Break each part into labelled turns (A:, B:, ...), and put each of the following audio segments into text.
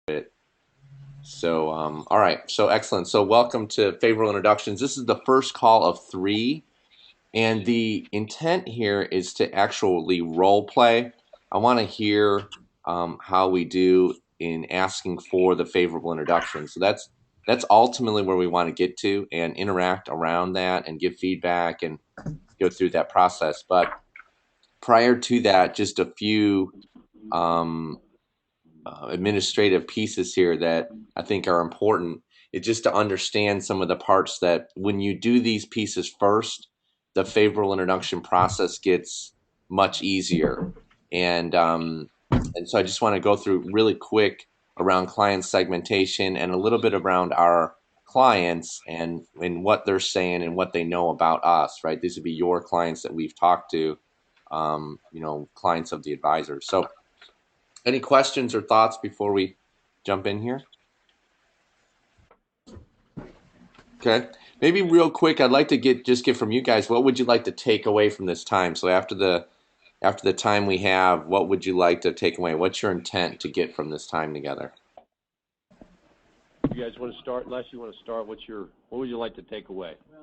A: it. So, all right. So excellent. So welcome to Favorable Introductions. This is the first call of three, and the intent here is to actually role play. I want to hear how we do in asking for the favorable introduction. So that's ultimately where we want to get to and interact around that and give feedback and go through that process. But prior to that, just a few um, administrative pieces here that I think are important. It's just to understand some of the parts that when you do these pieces first, the favorable introduction process gets much easier. And so I just want to go through really quick around client segmentation and a little bit around our clients and what they're saying and what they know about us, right? These would be your clients that we've talked to, clients of the advisor. So any questions or thoughts before we jump in here? Okay. Maybe real quick, I'd like to get from you guys, what would you like to take away from this time? So after the time we have, what would you like to take away? What's your intent to get from this time together?
B: You guys want to start? Les, you want to start? What would you like to take away?
C: Well,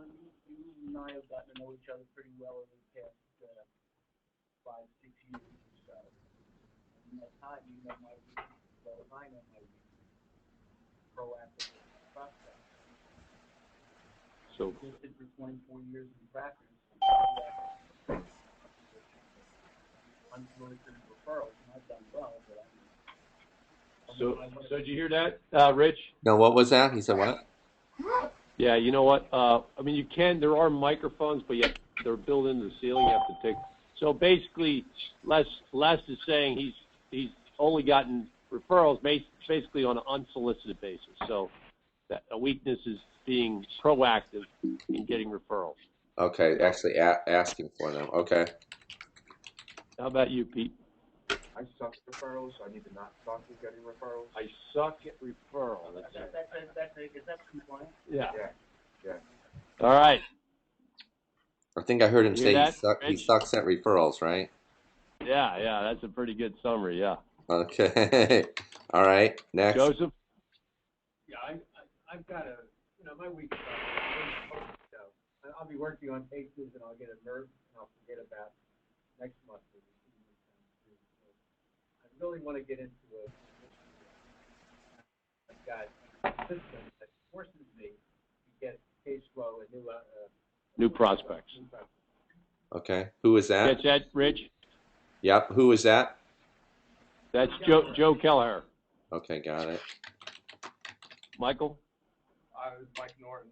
C: you and I have gotten to know each other pretty well over the past 5, 6 years or so. And in that time, you know my weakness as well as I know my weakness. Proactive prospect.
B: So,
C: Existed for 24 years in practice. Unsolicited referrals, and I've done well, but
B: so did you hear that, Rich?
A: No, what was that? He said what?
B: Yeah, you know what? I mean, there are microphones, but yet they're built into the ceiling. You have to take. So basically, Les is saying he's only gotten referrals basically on an unsolicited basis. So that a weakness is being proactive in getting referrals.
A: Okay, actually asking for them. Okay.
B: How about you, Pete?
D: I suck at referrals, so I need to not suck at getting referrals.
B: I suck at referrals.
C: is that compliant?
B: Yeah.
D: Yeah.
B: All right.
A: I think I heard him
B: You hear
A: say
B: that,
A: he
B: Rich?
A: sucks at referrals, right?
B: Yeah, that's a pretty good summary, yeah.
A: Okay. All right. Next.
B: Joseph?
E: Yeah, I've got my week. So I'll be working on cases and I'll get a nerve and I'll forget about next month. I really want to get into I've got a system that forces me to get case flow and
B: New prospects.
A: Okay. Who is that?
B: Catch that, Rich?
A: Yep. Who is that?
B: That's Joe Kelleher.
A: Okay, got it.
B: Michael?
D: Mike Norton.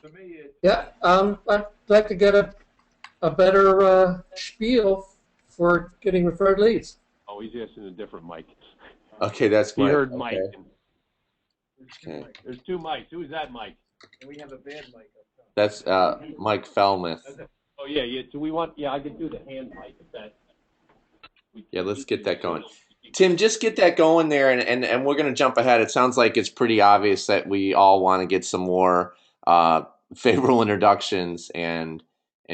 D: To me,
F: Yeah, I'd like to get a better spiel for getting referred leads.
B: Oh, he's asking a different Mike.
A: Okay, that's
B: He
A: Mike.
B: heard
A: Okay.
B: Mike.
A: Okay.
B: There's two Mikes. Who is that Mike?
E: And we have a bad mic up front.
A: That's Mike Felmuth.
B: Oh, yeah. Do we want, I can do the hand mic if that.
A: Yeah, let's get that going. Tim, just get that going there, and we're going to jump ahead. It sounds like it's pretty obvious that we all want to get some more favorable introductions and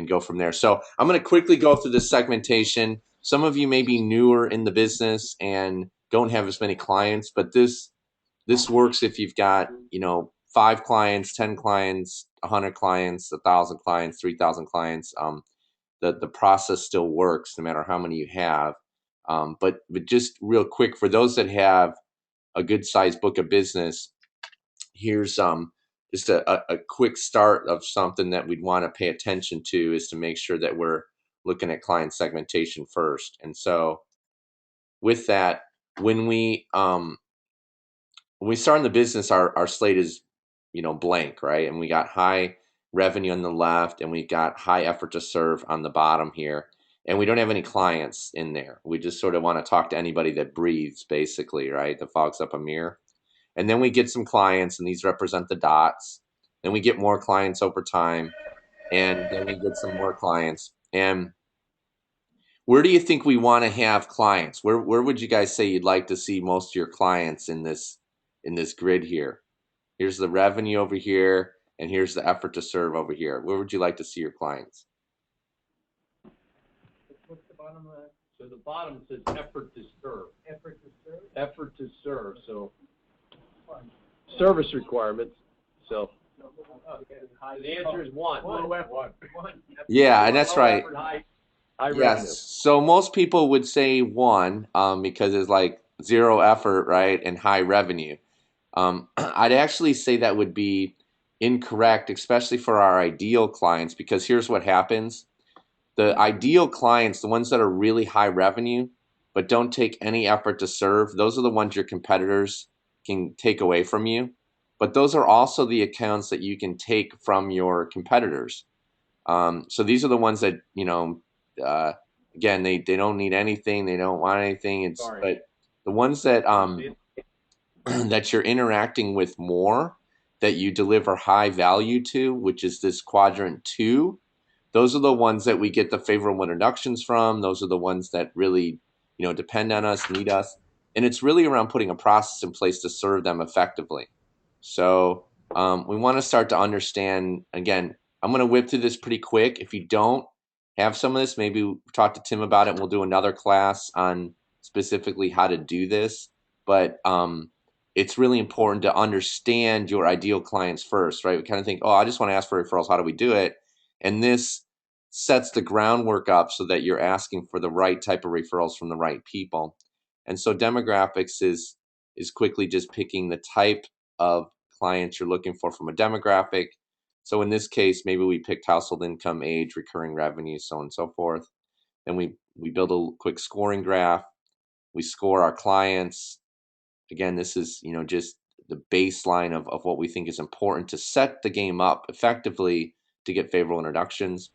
A: go from there. So I'm going to quickly go through the segmentation. Some of you may be newer in the business and don't have as many clients, but this works if you've got 5 clients, 10 clients, 100 clients, 1,000 clients, 3,000 clients. The process still works no matter how many you have. But just real quick, for those that have a good sized book of business, here's just a quick start of something that we'd want to pay attention to is to make sure that we're looking at client segmentation first. And so with that, when we start in the business, our slate is blank, right? And we got high revenue on the left and we got high effort to serve on the bottom here. And we don't have any clients in there. We just sort of want to talk to anybody that breathes, basically, right? That fogs up a mirror. And then we get some clients, and these represent the dots. Then we get more clients over time, and then we get some more clients. And where do you think we want to have clients? Where would you guys say you'd like to see most of your clients in this grid here? Here's the revenue over here, and here's the effort to serve over here. Where would you like to see your clients?
E: What's the bottom of that?
B: So the bottom says effort to serve.
E: Effort to serve?
B: Effort to serve. So service requirements. So the answer is one.
E: Low effort.
B: One.
A: Yeah, and that's
B: Low
A: right.
B: effort, high revenue.
A: Yes. So most people would say one, because it's like zero effort, right, and high revenue. I'd actually say that would be incorrect, especially for our ideal clients, because here's what happens. The ideal clients, the ones that are really high revenue, but don't take any effort to serve, those are the ones your competitors can take away from you. But those are also the accounts that you can take from your competitors. So these are the ones that, uh, again, they don't need anything, they don't want anything. But the ones that that you're interacting with more, that you deliver high value to, which is this quadrant 2, those are the ones that we get the favorable introductions from. Those are the ones that really, depend on us, need us. And it's really around putting a process in place to serve them effectively. So we want to start to understand, again, I'm going to whip through this pretty quick. If you don't have some of this, maybe talk to Tim about it and we'll do another class on specifically how to do this. But it's really important to understand your ideal clients first, right? We kind of think, oh, I just want to ask for referrals. How do we do it? And this sets the groundwork up so that you're asking for the right type of referrals from the right people. And so demographics is quickly just picking the type of clients you're looking for from a demographic. So in this case, maybe we picked household income, age, recurring revenue, so on and so forth. Then we build a quick scoring graph. We score our clients. Again, this is, just the baseline of what we think is important to set the game up effectively to get favorable introductions.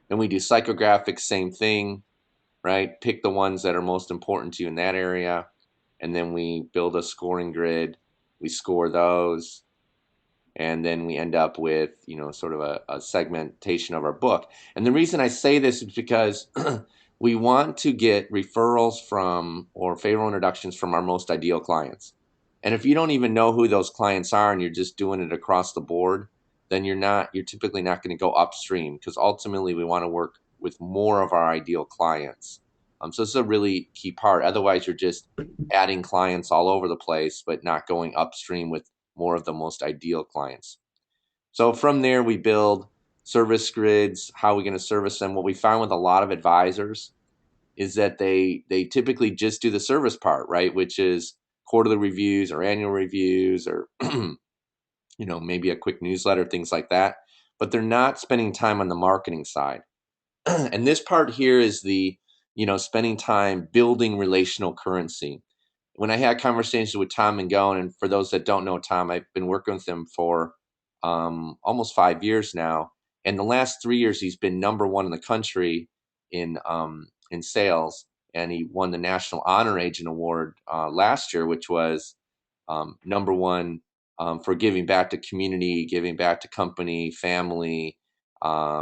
A: Then we do psychographics, same thing, right? Pick the ones that are most important to you in that area. And then we build a scoring grid. We score those. And then we end up with, sort of a segmentation of our book. And the reason I say this is because we want to get referrals from or favorable introductions from our most ideal clients. And if you don't even know who those clients are and you're just doing it across the board, then you're typically not going to go upstream, because ultimately we want to work with more of our ideal clients. So this is a really key part. Otherwise, you're just adding clients all over the place, but not going upstream with more of the most ideal clients. So from there, we build service grids. How are we going to service them? What we found with a lot of advisors is that they typically just do the service part, right? Which is quarterly reviews or annual reviews or maybe a quick newsletter, things like that. But they're not spending time on the marketing side. And this part here is the, spending time building relational currency. When I had conversations with Tom Mangone, and for those that don't know Tom, I've been working with him for almost 5 years now. And the last 3 years, he's been number one in the country in sales, and he won the National Honor Agent Award last year, which was number one for giving back to community, giving back to company, family,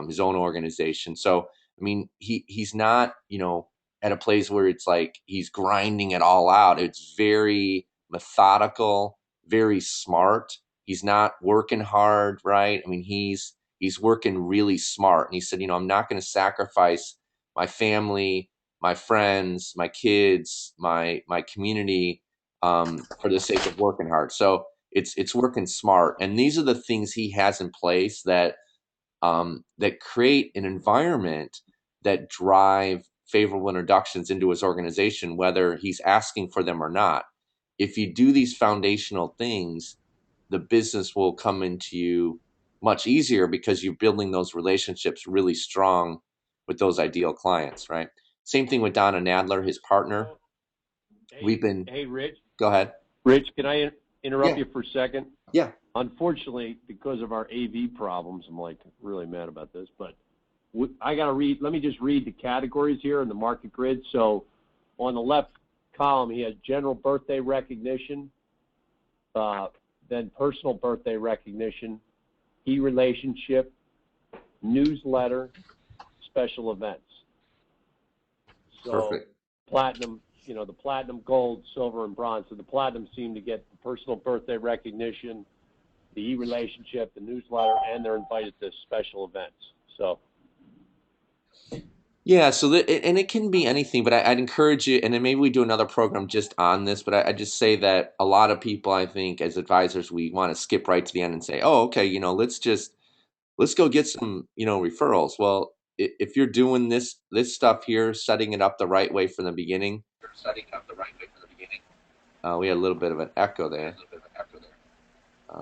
A: his own organization. So, I mean, he's not, at a place where it's like he's grinding it all out. It's very methodical, very smart. He's not working hard, right? I mean, he's working really smart. And he said, I'm not going to sacrifice my family, my friends, my kids, my community for the sake of working hard. So it's working smart. And these are the things he has in place that that create an environment that drive favorable introductions into his organization, whether he's asking for them or not. If you do these foundational things, the business will come into you much easier because you're building those relationships really strong with those ideal clients, right? Same thing with Donna Nadler, his partner.
B: Hey, Rich.
A: Go ahead.
B: Rich, can I interrupt
A: Yeah.
B: you for a second?
A: Yeah.
B: Unfortunately, because of our AV problems, I'm like really mad about this, but I got to read. Let me just read the categories here in the market grid. So on the left column, he has general birthday recognition, then personal birthday recognition, e-relationship, newsletter, special events. So
A: Perfect.
B: platinum, the platinum, gold, silver, and bronze. So the platinum seem to get the personal birthday recognition, the e-relationship, the newsletter, and they're invited to special events. So
A: Yeah, so and it can be anything, but I'd encourage you, and then maybe we do another program just on this, but I just say that a lot of people, I think, as advisors, we want to skip right to the end and say, oh, okay, let's go get some, referrals. Well, if you're doing this stuff here, setting it up the right way from the beginning, we had a little bit of an echo there.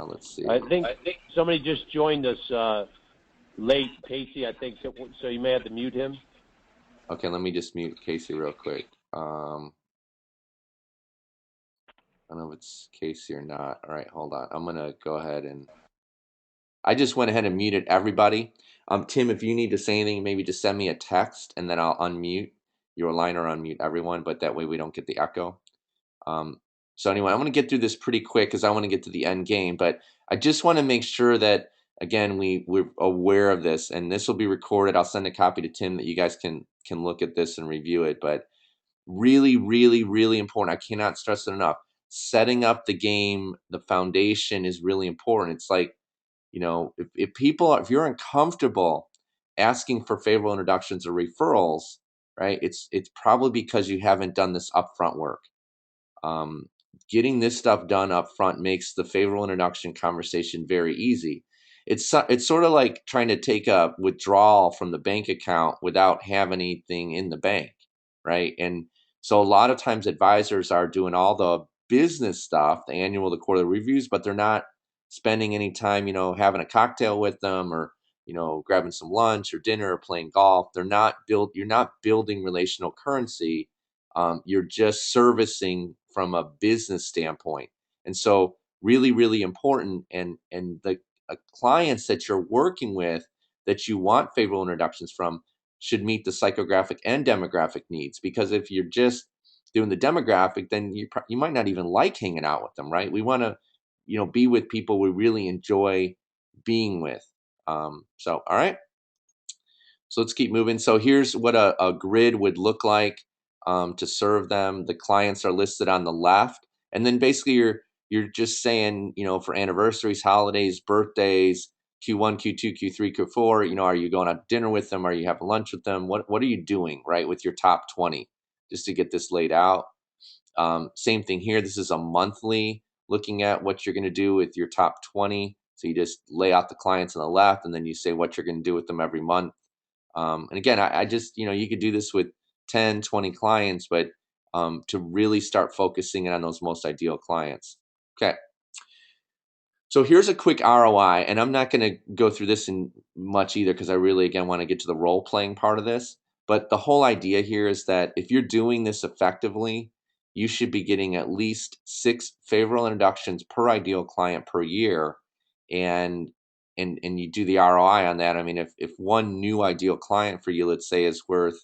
A: Let's see.
B: I think somebody just joined us late, Casey. I think so. You may have to mute him.
A: Okay, let me just mute Casey real quick. I don't know if it's Casey or not. All right, hold on. I'm gonna go ahead and I just went ahead and muted everybody. Tim, if you need to say anything, maybe just send me a text and then I'll unmute your line or unmute everyone, but that way we don't get the echo. Um, so anyway, I'm going to get through this pretty quick because I want to get to the end game, but I just want to make sure that again we're aware of this, and this will be recorded. I'll send a copy to Tim that you guys can look at this and review it. But really, really, really important. I cannot stress it enough. Setting up the game, the foundation is really important. It's like, if you're uncomfortable asking for favorable introductions or referrals, right? It's probably because you haven't done this upfront work. Um, Getting this stuff done up front makes the favorable introduction conversation very easy. It's sort of like trying to take a withdrawal from the bank account without having anything in the bank, right? And so a lot of times advisors are doing all the business stuff, the annual, the quarterly reviews, but they're not spending any time, having a cocktail with them or grabbing some lunch or dinner or playing golf. You're not building relational currency. You're just servicing from a business standpoint. And so really, really important. And the clients that you're working with that you want favorable introductions from should meet the psychographic and demographic needs. Because if you're just doing the demographic, then you might not even like hanging out with them, right? We want to, be with people we really enjoy being with. So, all right. So let's keep moving. So here's what a grid would look like to serve them. The clients are listed on the left, and then basically you're just saying, for anniversaries, holidays, birthdays, Q1, Q2, Q3, Q4. Are you going out to dinner with them? Are you having lunch with them? What are you doing, right, with your top 20, just to get this laid out. Same thing here. This is a monthly looking at what you're going to do with your top 20. So you just lay out the clients on the left, and then you say what you're going to do with them every month. And again, I just, you could do this with 10, 20 clients, but to really start focusing on those most ideal clients. Okay. So here's a quick ROI, and I'm not going to go through this in much either because I really, again, want to get to the role playing part of this. But the whole idea here is that if you're doing this effectively, you should be getting at least 6 favorable introductions per ideal client per year. And you do the ROI on that. I mean, if one new ideal client for you, let's say, is worth,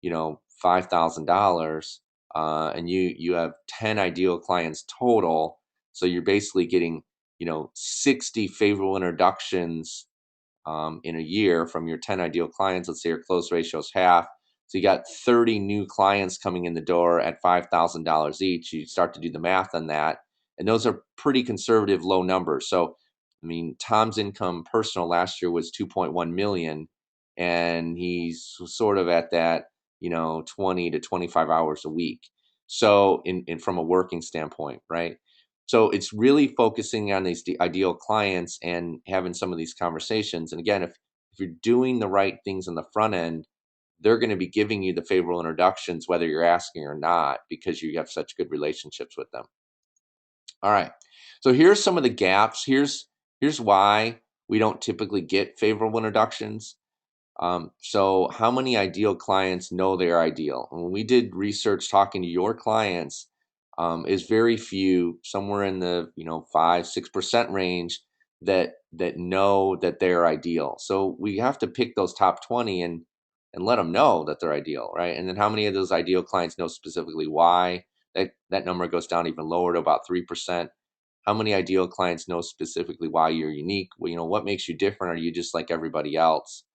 A: $5,000, and you have 10 ideal clients total, so you're basically getting 60 favorable introductions in a year from your 10 ideal clients. Let's say your close ratio is half. So you got 30 new clients coming in the door at $5,000 each. You start to do the math on that. And those are pretty conservative low numbers. So, I mean, Tom's income personal last year was 2.1 million, and he's sort of at that, 20 to 25 hours a week. So in from a working standpoint, right? So it's really focusing on these ideal clients and having some of these conversations. And again, if you're doing the right things on the front end, they're going to be giving you the favorable introductions, whether you're asking or not, because you have such good relationships with them. All right. So here's some of the gaps. Here's why we don't typically get favorable introductions. So how many ideal clients know they're ideal? And when we did research talking to your clients, is very few, somewhere in the 5-6% range that know that they're ideal. So we have to pick those top 20 and let them know that they're ideal, right? And then how many of those ideal clients know specifically why? That number goes down even lower to about 3%. How many ideal clients know specifically why you're unique? Well, what makes you different? Are you just like everybody else?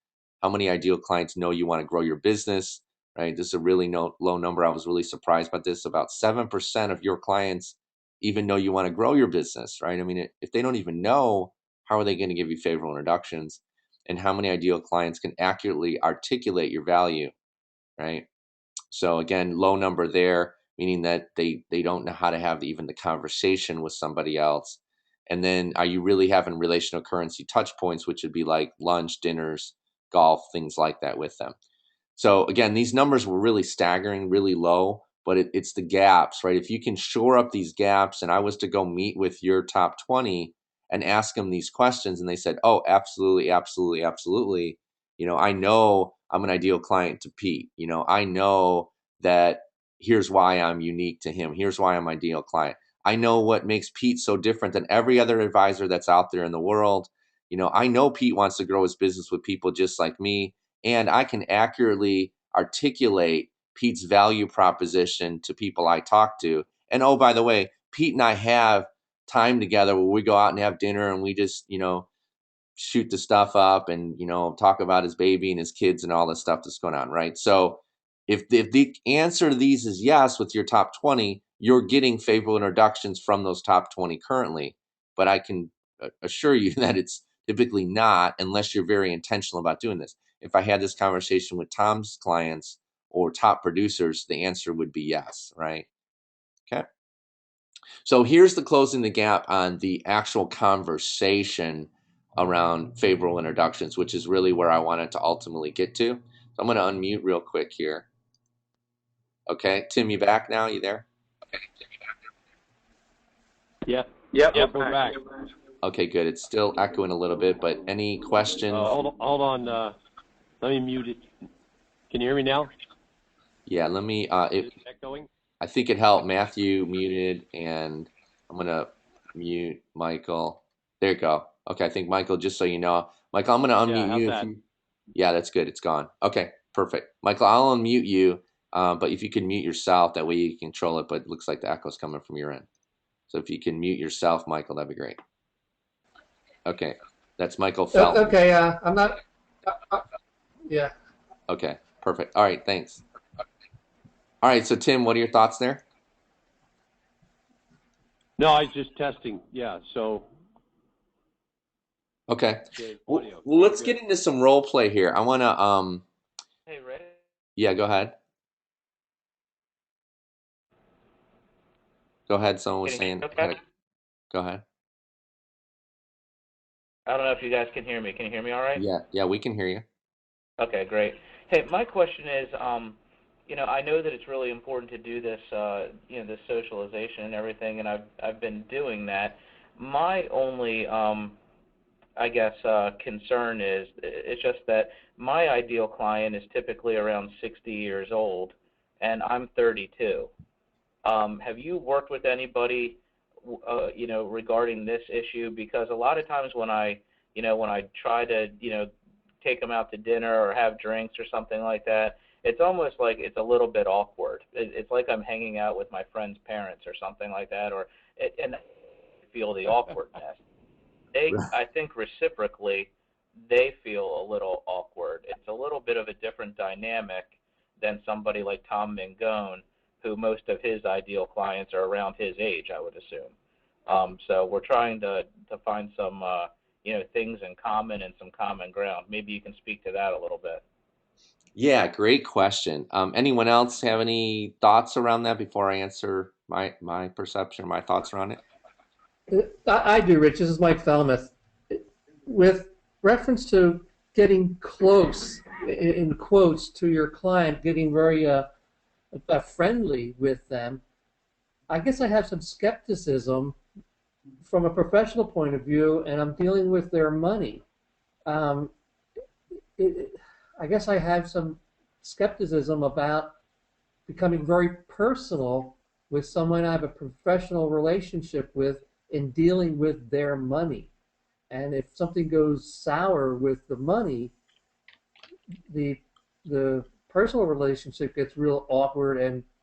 A: How many ideal clients know you want to grow your business, right? This is a really low number. I was really surprised by this. About 7% of your clients even know you want to grow your business, right? I mean, if they don't even know, how are they going to give you favorable introductions? and how many ideal clients can accurately articulate your value, right? So again, low number there, meaning that they don't know how to have even the conversation with somebody else. And then are you really having relational currency touch points, which would be like lunch, dinners, golf, things like that with them. So again, these numbers were really staggering, really low, but it's the gaps, right? If you can shore up these gaps, and I was to go meet with your top 20 and ask them these questions, and they said, oh, absolutely, absolutely, absolutely. I know I'm an ideal client to Pete. I know that here's why I'm unique to him. Here's why I'm ideal client. I know what makes Pete so different than every other advisor that's out there in the world. I know Pete wants to grow his business with people just like me, and I can accurately articulate Pete's value proposition to people I talk to. And oh, by the way, Pete and I have time together where we go out and have dinner and we just, shoot the stuff up and, talk about his baby and his kids and all the stuff that's going on, right? So if the answer to these is yes with your top 20, you're getting favorable introductions from those top 20 currently. But I can assure you that it's typically not unless you're very intentional about doing this. If I had this conversation with Tom's clients or top producers, the answer would be yes, right? Okay. So here's the closing the gap on the actual conversation around favorable introductions, which is really where I wanted to ultimately get to. So I'm going to unmute real quick here. Okay, Tim, you back now? You there?
B: Yep, we're back.
A: Okay, good. It's still echoing a little bit, but any questions?
B: Hold on. Let me mute it. Can you hear me now?
A: Yeah, let me.
B: Is it echoing?
A: I think it helped. Matthew muted, and I'm gonna mute Michael. There you go. Okay, I think Michael. Just so you know, Michael, I'm gonna unmute
B: how's
A: you.
B: that?
A: Yeah, that's good. It's gone. Okay, perfect. Michael, I'll unmute you, but if you can mute yourself, that way you can control it. But it looks like the echo's coming from your end. So if you can mute yourself, Michael, that'd be great. Okay, that's Michael Feldman.
F: Okay, I'm not. Yeah.
A: Okay, perfect. All right, thanks. All right, so Tim, what are your thoughts there?
B: No, I was just testing. Yeah, so.
A: Okay. Well, let's get into some role play here. I want to.
G: Hey, Ray.
A: Yeah, go ahead. Go ahead. Someone was saying.
G: Okay.
A: Go ahead.
G: I don't know if you guys can hear me. Can you hear me all right?
A: Yeah, we can hear you.
G: Okay, great. Hey, my question is, I know that it's really important to do this, this socialization and everything, and I've been doing that. My only, I guess, concern is it's just that my ideal client is typically around 60 years old, and I'm 32. Have you worked with anybody, regarding this issue? Because a lot of times when I try to, take them out to dinner or have drinks or something like that, it's almost like it's a little bit awkward. It's like I'm hanging out with my friend's parents or something like that, and I feel the awkwardness. I think reciprocally, they feel a little awkward. It's a little bit of a different dynamic than somebody like Tom Mangone, who most of his ideal clients are around his age, I would assume. So we're trying to find some things in common and some common ground. Maybe you can speak to that a little bit.
A: Yeah, great question. Anyone else have any thoughts around that before I answer my perception, my thoughts around it?
F: I do, Rich. This is Mike Falmouth. With reference to getting close, in quotes, to your client, getting very friendly with them, I guess I have some skepticism from a professional point of view, and I'm dealing with their money. Um, I guess I have some skepticism about becoming very personal with someone I have a professional relationship with in dealing with their money. And if something goes sour with the money, the personal relationship gets real awkward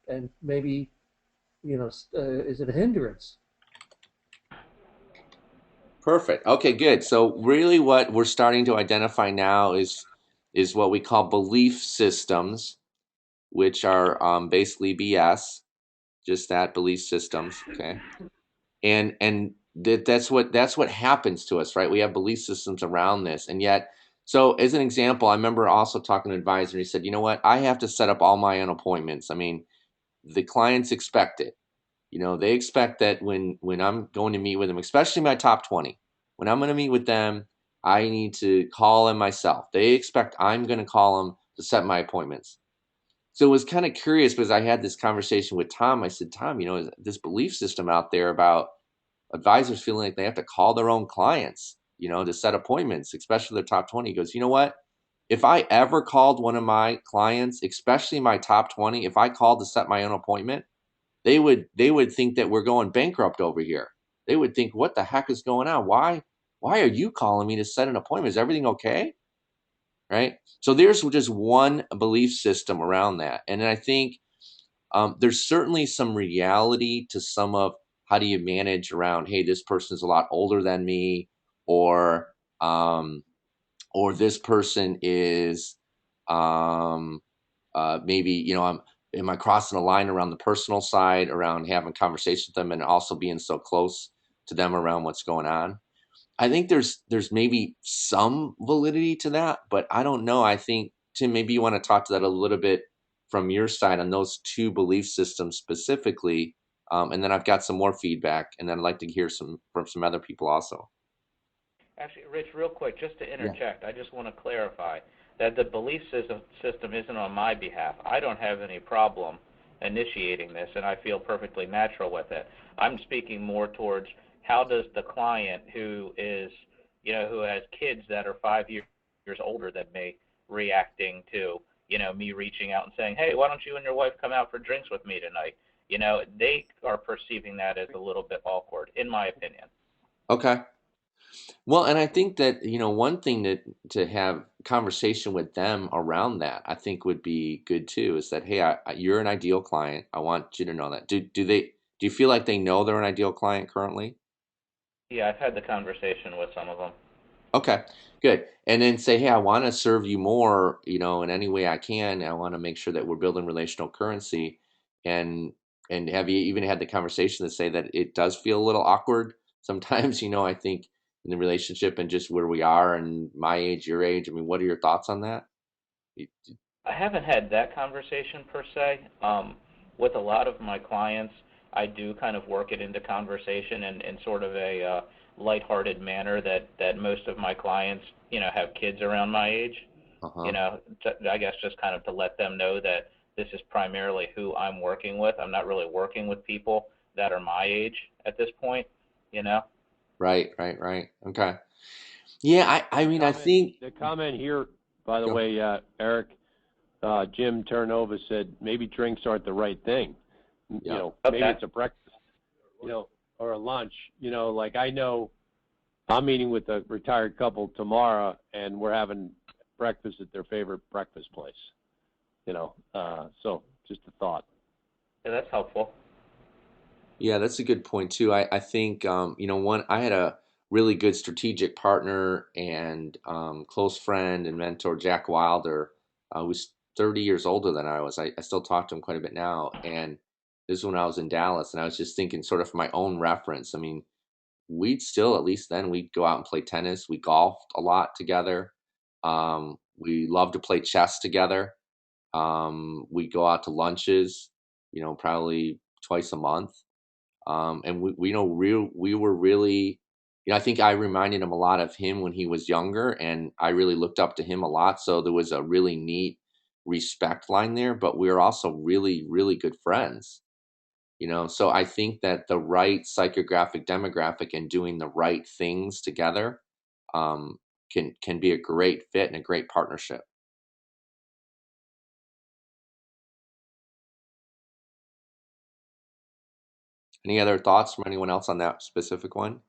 F: and maybe is it a hindrance?
A: Perfect. Okay, good. So really what we're starting to identify now is what we call belief systems, which are basically BS, just that, belief systems, okay? And that's what happens to us, right? We have belief systems around this, and yet So as an example, I remember also talking to an advisor. He said, you know what? I have to set up all my own appointments. I mean, the clients expect it. You know, they expect that when I'm going to meet with them, especially my top 20, when I'm going to meet with them, I need to call them myself. They expect I'm going to call them to set my appointments. So it was kind of curious because I had this conversation with Tom. I said, Tom, you know, this belief system out there about advisors feeling like they have to call their own clients, you know, to set appointments, especially their top 20. He goes, you know what? If I ever called one of my clients, especially my top 20, if I called to set my own appointment, they would think that we're going bankrupt over here. They would think, what the heck is going on? Why are you calling me to set an appointment? Is everything okay? Right? So there's just one belief system around that. And I think there's certainly some reality to some of how do you manage around, hey, this person's a lot older than me, or um, or this person is maybe, you know, am I crossing a line around the personal side, around having conversations with them and also being so close to them around what's going on. I think there's maybe some validity to that, but I don't know. I think, Tim, maybe you want to talk to that a little bit from your side on those two belief systems specifically, and then I've got some more feedback, and then I'd like to hear some from some other people also.
G: Actually, Rich, real quick, just to
A: Yeah.
G: interject, I just want to clarify that the belief system isn't on my behalf. I don't have any problem initiating this, and I feel perfectly natural with it. I'm speaking more towards how does the client who is, who has kids that are 5 years older than me, reacting to, me reaching out and saying, hey, why don't you and your wife come out for drinks with me tonight? They are perceiving that as a little bit awkward, in my opinion.
A: Okay. Well, and I think that, you know, one thing that to have conversation with them around that, I think would be good too, is that, hey, you're an ideal client. I want you to know that. Do you feel like they know they're an ideal client currently?
G: Yeah, I've had the conversation with some of them.
A: Okay, good. And then say, hey, I want to serve you more, you know, in any way I can. I want to make sure that we're building relational currency. And have you even had the conversation to say that it does feel a little awkward sometimes, you know, I think in the relationship and just where we are and my age, your age. I mean, what are your thoughts on that? You-
G: I haven't had that conversation per se. With a lot of my clients, I do kind of work it into conversation in sort of a lighthearted manner that most of my clients, have kids around my age.
A: Uh-huh.
G: I guess just kind of to let them know that this is primarily who I'm working with. I'm not really working with people that are my age at this point, you know.
A: Right, right, right. Okay. Yeah, I
B: The
A: mean, I
B: comment,
A: think
B: the comment here, by the
A: go.
B: way, Eric, Jim Turnova said maybe drinks aren't the right thing.
A: Yeah.
B: Maybe
G: Okay.
B: it's a breakfast, or a lunch. Like I know I'm meeting with a retired couple tomorrow, and we're having breakfast at their favorite breakfast place. So just a thought.
G: Yeah, that's helpful.
A: Yeah, that's a good point too. I think you know, one I had a really good strategic partner and close friend and mentor, Jack Wilder, who was 30 years older than I was. I still talk to him quite a bit now. And this is when I was in Dallas, and I was just thinking sort of for my own reference. I mean, we'd still, at least then, we'd go out and play tennis. We golfed a lot together. We loved to play chess together. We go out to lunches, you know, probably twice a month. And we you know we were really, you know, I think I reminded him a lot of him when he was younger, and I really looked up to him a lot. So there was a really neat respect line there, but we were also really, really good friends. You know, so I think that the right psychographic demographic and doing the right things together um, can be a great fit and a great partnership. Any other thoughts from anyone else on that specific one?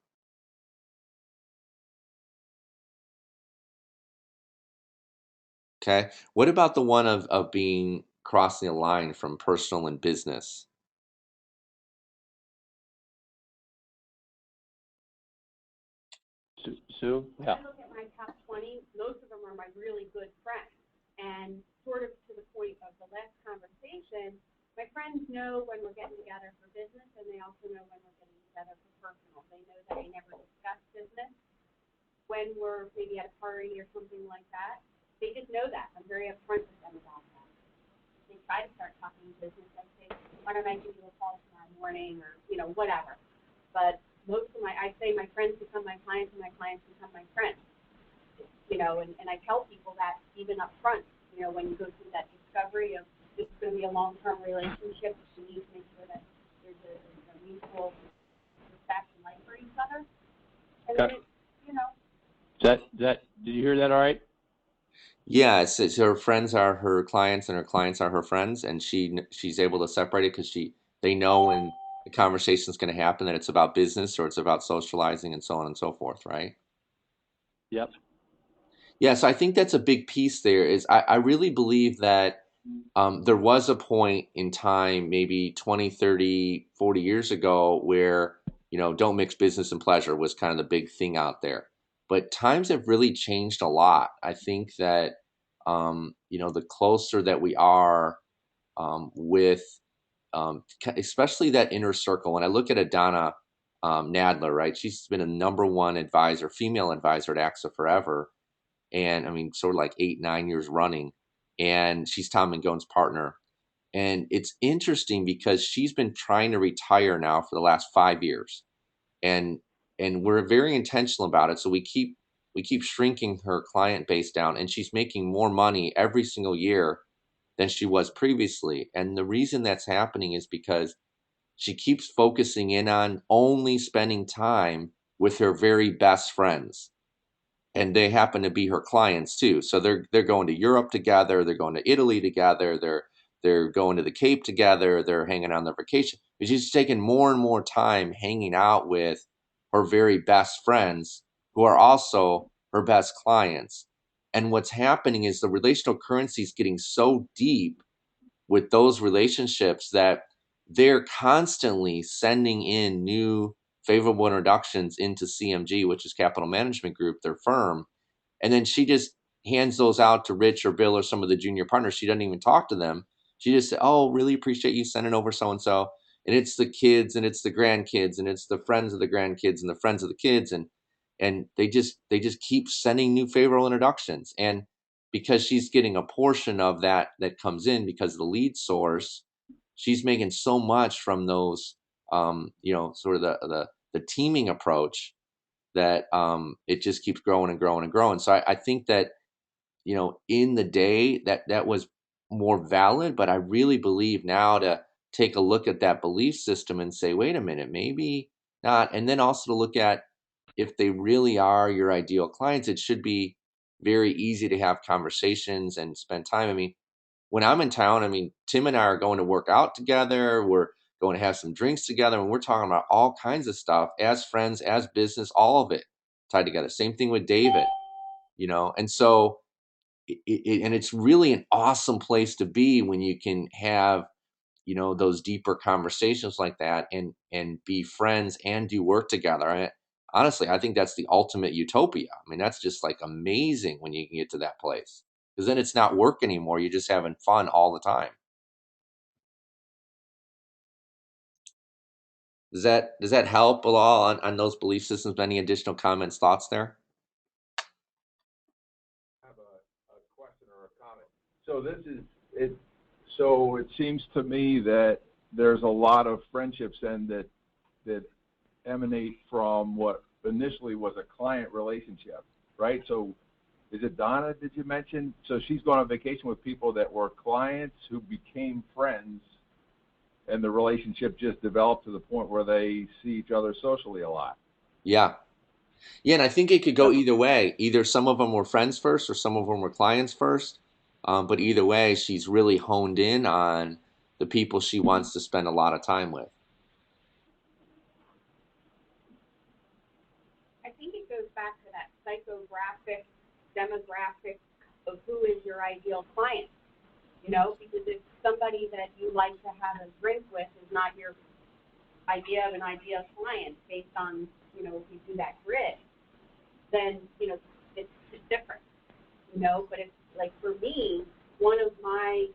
A: Okay. What about the one of being crossing the line from personal and business?
B: Sue? Yeah.
H: I look at my top 20, most of them are my really good friends. And sort of to the point of the last conversation, my friends know when we're getting together for business, and they also know when we're getting together for personal. They know that I never discuss business. when we're maybe at a party or something like that. They just know that. I'm very upfront with them about that. They try to start talking business. I say, why don't I give you a call tomorrow morning or, whatever. But I say my friends become my clients and my clients become my friends. And I tell people that even up front, when you go through that discovery of this is going to be a long-term relationship, you need to make sure that there's a mutual respect and like for each other. And
B: Okay.
H: then,
B: Did you hear that all right?
A: Yeah, it's her friends are her clients and her clients are her friends, and she's able to separate it because they know when the conversation is going to happen that it's about business or it's about socializing and so on and so forth, right?
B: Yep.
A: Yeah, so I think that's a big piece there is I really believe that there was a point in time, maybe 20, 30, 40 years ago where, don't mix business and pleasure was kind of the big thing out there. But times have really changed a lot. I think that, the closer that we are with, especially that inner circle. When I look at Adana Nadler, right, she's been a number one advisor, female advisor at AXA forever. And I mean, sort of like 8, 9 years running. And she's Tom Mangone's partner. And it's interesting because she's been trying to retire now for the last 5 years, and we're very intentional about it. So we keep shrinking her client base down, and she's making more money every single year than she was previously. And the reason that's happening is because she keeps focusing in on only spending time with her very best friends, and they happen to be her clients too. So they're going to Europe together, they're going to Italy together, they're going to the Cape together, they're hanging on their vacation. But she's taking more and more time hanging out with her very best friends who are also her best clients. And what's happening is the relational currency is getting so deep with those relationships that they're constantly sending in new favorable introductions into CMG, which is Capital Management Group, their firm. And then she just hands those out to Rich or Bill or some of the junior partners. She doesn't even talk to them. She just said, "Oh, really appreciate you sending over so and so." And it's the kids and it's the grandkids and it's the friends of the grandkids and the friends of the kids, and they just keep sending new favorable introductions. And because she's getting a portion of that comes in because of the lead source, she's making so much from those, sort of the teaming approach, that it just keeps growing and growing and growing. So I think that, in the day that was more valid, but I really believe now to take a look at that belief system and say, wait a minute, maybe not. And then also to look at if they really are your ideal clients, it should be very easy to have conversations and spend time. I mean, when I'm in town, I mean, Tim and I are going to work out together. We're going to have some drinks together, and we're talking about all kinds of stuff as friends, as business, all of it tied together. Same thing with David, and so and it's really an awesome place to be when you can have, those deeper conversations like that, and be friends and do work together. Honestly, I think that's the ultimate utopia. I mean, that's just like amazing when you can get to that place, because then it's not work anymore. You're just having fun all the time. Does that help a lot on those belief systems? Any additional comments, thoughts there?
D: Have a question or a comment. So this is it. So it seems to me that there's a lot of friendships and that emanate from what initially was a client relationship, right? So is it Donna, did you mention? So she's going on vacation with people that were clients who became friends, and the relationship just developed to the point where they see each other socially a lot.
A: Yeah. Yeah, and I think it could go
D: That's
A: either way. Either some of them were friends first, or some of them were clients first. But either way, she's really honed in on the people she wants to spend a lot of time with.
H: I think it goes back to that psychographic demographic of who is your ideal client. Because if somebody that you like to have a drink with is not your idea of an ideal client based on, if you do that grid, then, it's different, but it's like for me, one of my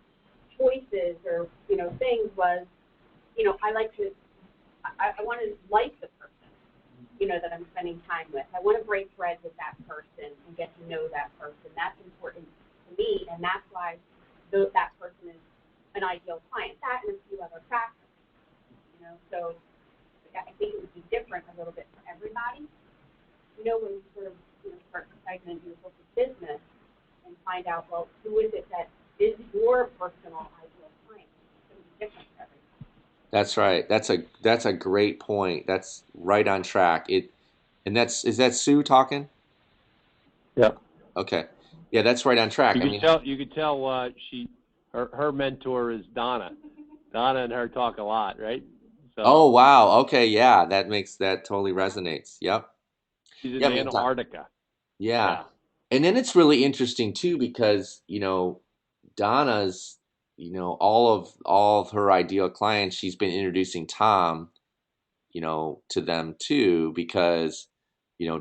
H: choices or, things was, I like to, I want to like the person, that I'm spending time with. I want to break bread with that person and get to know that person. That's important to me, and that's why that person is an ideal client. That and a few other factors, So I think it would be different a little bit for everybody. When you sort of start to segment your book of business and find out, well, who is it that is your personal ideal client? It's going to be different for everybody.
A: That's right. That's a great point. That's right on track. Is that Sue talking?
B: Yeah.
A: Okay. Yeah, that's right on track.
B: You could tell her mentor is Donna. Donna and her talk a lot, right? So
A: Oh wow. Okay, yeah, that totally resonates. Yep.
B: she's in
A: Yeah, I mean,
B: Antarctica.
A: yeah. And then it's really interesting too because, Donna's, all of her ideal clients, she's been introducing Tom, to them too because,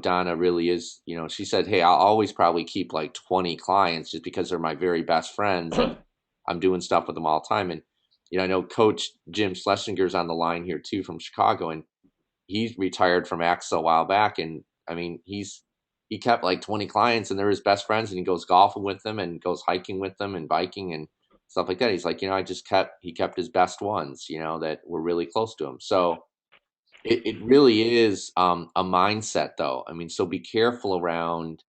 A: Donna really is, she said, "Hey, I'll always probably keep like 20 clients just because they're my very best friends and I'm doing stuff with them all the time." And, I know Coach Jim Schlesinger's on the line here too from Chicago, and he's retired from AXA a while back, and I mean he kept like 20 clients and they're his best friends, and he goes golfing with them and goes hiking with them and biking and stuff like that. He's like, he kept his best ones, that were really close to him. So it really is a mindset though. I mean, so be careful around,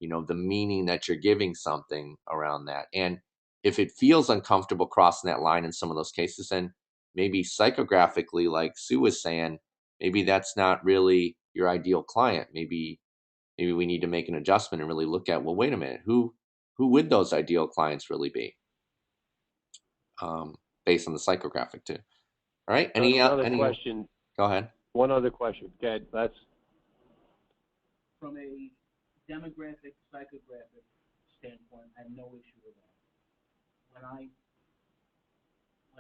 A: the meaning that you're giving something around that. And if it feels uncomfortable crossing that line in some of those cases, then maybe psychographically, like Sue was saying, maybe that's not really your ideal client. Maybe we need to make an adjustment and really look at, well, wait a minute, who would those ideal clients really be? Based on the psychographic too. All right.
B: Another
A: Any
B: question.
A: Go ahead.
B: One other question. Okay, that's
C: From a demographic, psychographic standpoint, I have no issue with that. When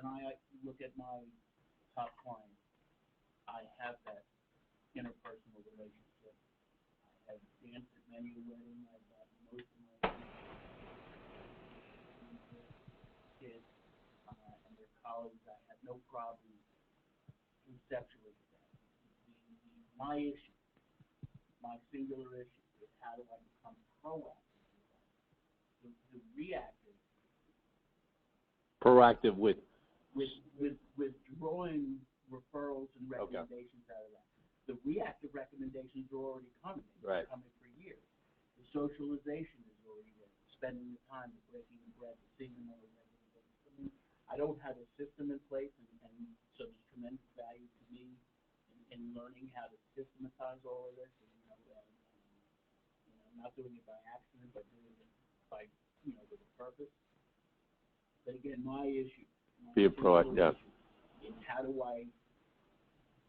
C: I look at my top clients, I have that interpersonal relationship. I have danced at many a wedding. I've got most of my kids and their colleagues. I have no problem conceptually with that. My issue, my singular issue, is how do I become proactive? The reactive.
B: proactive with.
C: With drawing referrals and recommendations out of that. The reactive recommendations are already coming. They're coming for years. The socialization is already there. Spending the time, the breaking the bread, seeing them on a regular basis. I mean, I don't have a system in place, and so there's tremendous value to me in learning how to systematize all of this. And, I'm not doing it by accident, but doing it by, with a purpose. But again, my issue.
B: Be a proactive.
C: Is how do I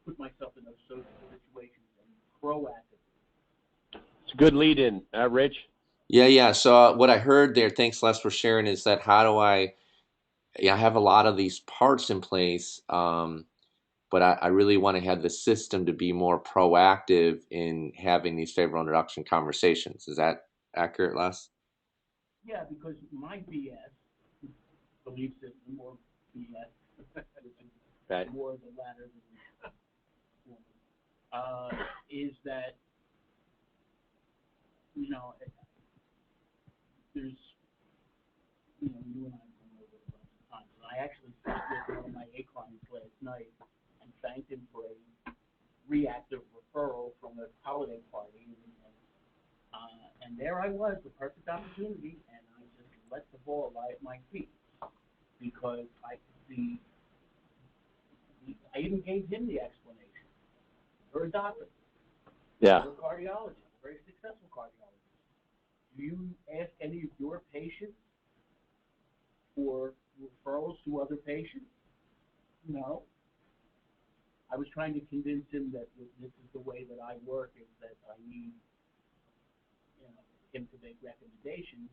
C: put myself in those social situations and proactively?
B: It's a good lead in, Rich.
A: Yeah. So what I heard there, thanks Les for sharing, is that how do I have a lot of these parts in place, but I really want to have the system to be more proactive in having these favorable introduction conversations. Is that accurate, Les?
C: Yeah, because my BS, belief system, or BS, which is more the latter than is that, there's, you and I have gone over it a bunch of times. And I actually sat with one of my A clients last night and thanked him for a reactive referral from a holiday party. And there I was, the perfect opportunity, and I just let the ball lie at my feet because I could see. I even gave him the explanation. You're a doctor.
B: Yeah.
C: You're a cardiologist, a very successful cardiologist. Do you ask any of your patients for referrals to other patients? No. I was trying to convince him that this is the way that I work, is that I need him to make recommendations,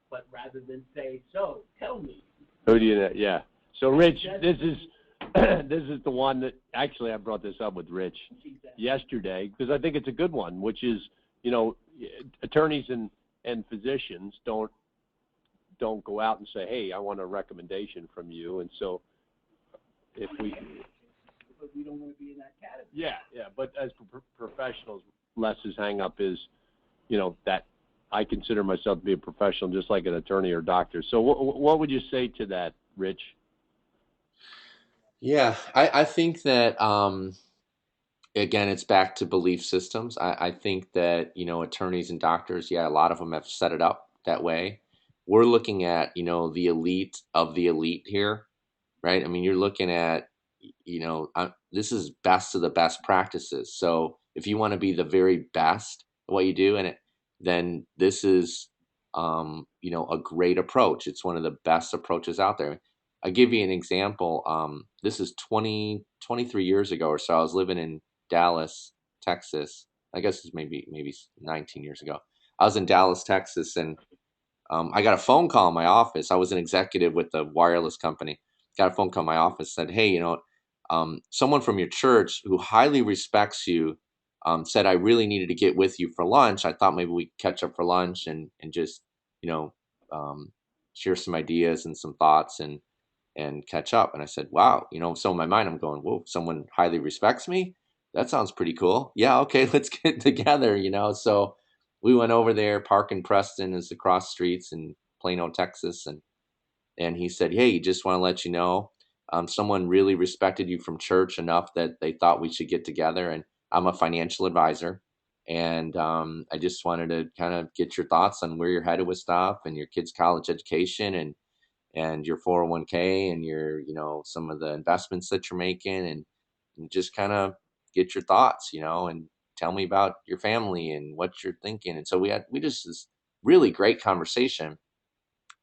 C: but rather than say, so, tell me.
B: Who do you know? Yeah. So, Rich, this is the one that, actually, I brought this up with Rich yesterday because I think it's a good one, which is, attorneys and physicians don't go out and say, hey, I want a recommendation from you. And so if we...
C: But we don't want to be in that category.
B: Yeah. But as hang up is, that I consider myself to be a professional just like an attorney or doctor. So what would you say to that, Rich?
A: Yeah, I think that again, it's back to belief systems. I think that, attorneys and doctors, yeah, a lot of them have set it up that way. We're looking at, the elite of the elite here, right? I mean, you're looking at, this is best of the best practices. So if you want to be the very best at what you do, then this is, a great approach. It's one of the best approaches out there. I'll give you an example. This is 23 years ago or so. I was living in Dallas, Texas. I guess it's maybe 19 years ago. I was in Dallas, Texas, and I got a phone call in my office. I was an executive with a wireless company. Got a phone call in my office, said, "Hey, someone from your church who highly respects you said I really needed to get with you for lunch. I thought maybe we could catch up for lunch and just you know um, share some ideas and some thoughts and catch up." And I said, "Wow, so in my mind I'm going, whoa, someone highly respects me? That sounds pretty cool. Yeah, okay, let's get together, So we went over there. Park in Preston is across streets in Plano, Texas, and he said, "Hey, just want to let you know, someone really respected you from church enough that they thought we should get together. And I'm a financial advisor, and I just wanted to kind of get your thoughts on where you're headed with stuff and your kids' college education and your 401k and your, some of the investments that you're making and just kind of get your thoughts, and tell me about your family and what you're thinking." And so we just this really great conversation.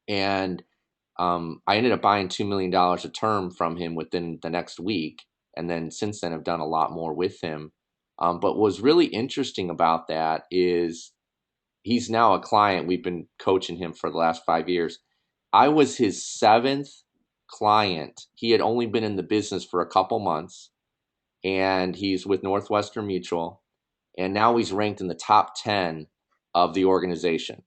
A: And I ended up buying $2 million a term from him within the next week. And then since then, I've done a lot more with him. But what was really interesting about that is he's now a client. We've been coaching him for the last 5 years. I was his seventh client. He had only been in the business for a couple months, and he's with Northwestern Mutual. And now he's ranked in the top 10 of the organization.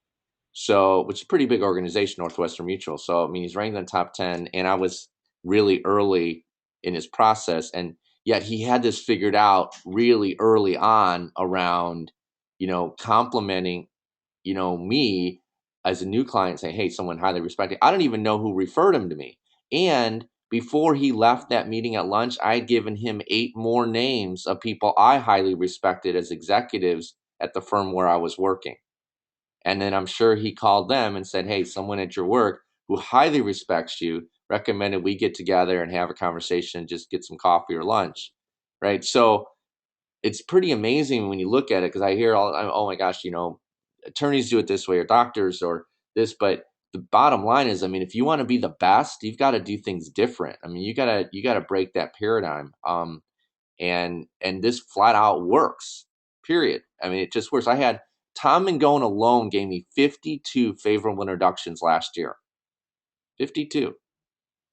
A: So, which is a pretty big organization, Northwestern Mutual. So, I mean, he's ranked in the top 10, and I was really early in his process. And yet he had this figured out really early on around, complimenting, me as a new client, saying, "Hey, someone highly respected." I don't even know who referred him to me. And before he left that meeting at lunch, I had given him 8 more names of people I highly respected as executives at the firm where I was working. And then I'm sure he called them and said, "Hey, someone at your work who highly respects you recommended we get together and have a conversation, just get some coffee or lunch." Right. So it's pretty amazing when you look at it, because I hear oh my gosh, attorneys do it this way or doctors or this. But the bottom line is, I mean, if you want to be the best, you've got to do things different. I mean, you gotta break that paradigm. And this flat out works, period. I mean, it just works. I had Tom Mangone alone gave me 52 favorable introductions last year. 52,